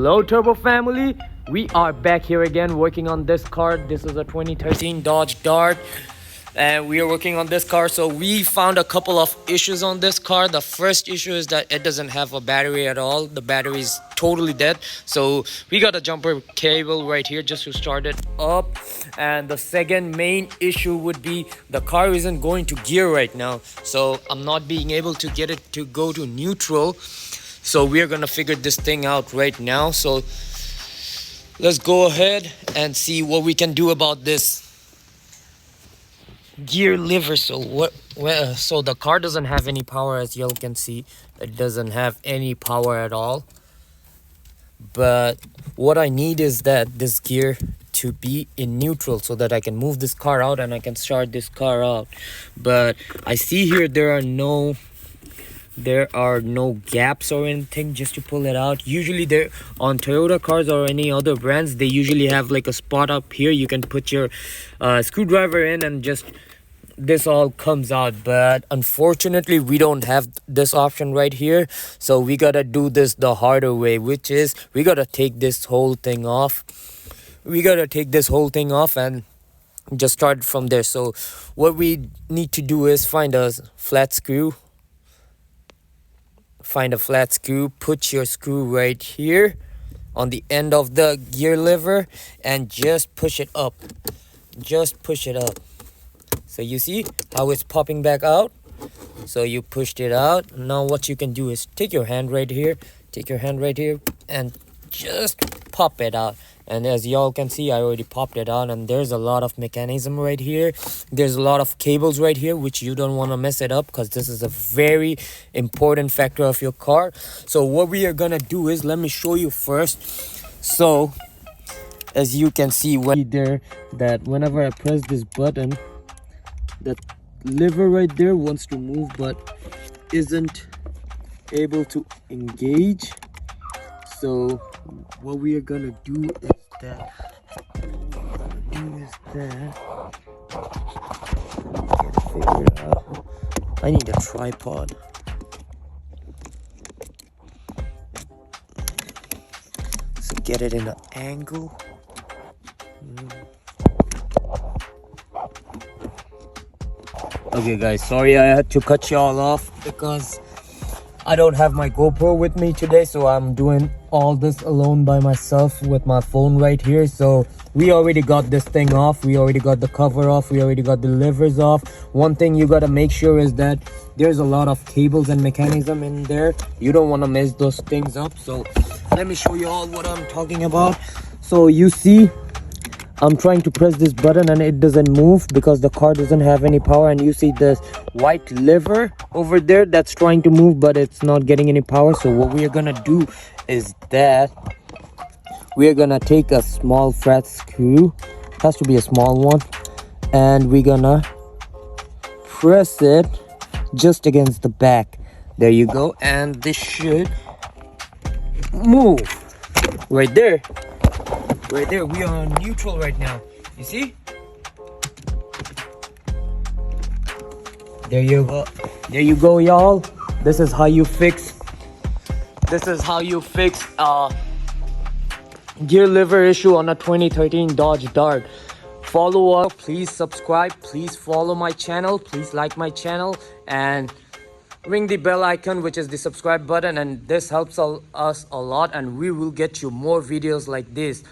Hello Turbo family, we are back here again working on this car. This is a 2013 Dodge Dart and we are working on this car. So we found a couple of issues on this car. The first issue is that it doesn't have a battery at all. The battery is totally dead, so we got a jumper cable right here just to start it up. And the second main issue would be the car isn't going to gear right now, so I'm not being able to get it to go to neutral. So we're gonna figure this thing out right now. So let's go ahead and see what we can do about this gear lever. So so the car doesn't have any power, as y'all can see. It doesn't have any power at all. But what I need is that this gear to be in neutral so that I can move this car out and I can start this car out. But I see here there are no gaps or anything just to pull it out. Usually there on Toyota cars or any other brands, they usually have like a spot up here you can put your screwdriver in and just this all comes out. But unfortunately we don't have this option right here, so we gotta do this the harder way, which is we gotta take this whole thing off. And just start from there. So what we need to do is find a flat screw, put your screw right here on the end of the gear lever and just push it up. So you see how it's popping back out. So you pushed it out. Now what you can do is take your hand right here and just pop it out. And as y'all can see, I already popped it out, and there's a lot of mechanism right here. There's a lot of cables right here, which you don't want to mess it up because this is a very important factor of your car. So what we are gonna do is, let me show you first. So as you can see that whenever I press this button, that lever right there wants to move but isn't able to engage. So what we are gonna do is that get it figured out. I need a tripod. So get it in an angle. Okay guys, sorry I had to cut y'all off because I don't have my GoPro with me today, so I'm doing all this alone by myself with my phone right here. So we already got this thing off, we already got the cover off, we already got the levers off. One thing you gotta make sure is that there's a lot of cables and mechanism in there. You don't want to mess those things up. So let me show you all what I'm talking about. So you see I'm trying to press this button and it doesn't move because the car doesn't have any power. And you see this white lever over there that's trying to move, but it's not getting any power. So what we are gonna do is that we are gonna take a small flat screw, has to be a small one, and we're gonna press it just against the back. There you go, and this should move right there. We are on neutral right now. You see? There you go, y'all. This is how you fix gear lever issue on a 2013 Dodge Dart. Follow up, please subscribe, please follow my channel, please like my channel, and ring the bell icon, which is the subscribe button, and this helps us a lot, and we will get you more videos like this.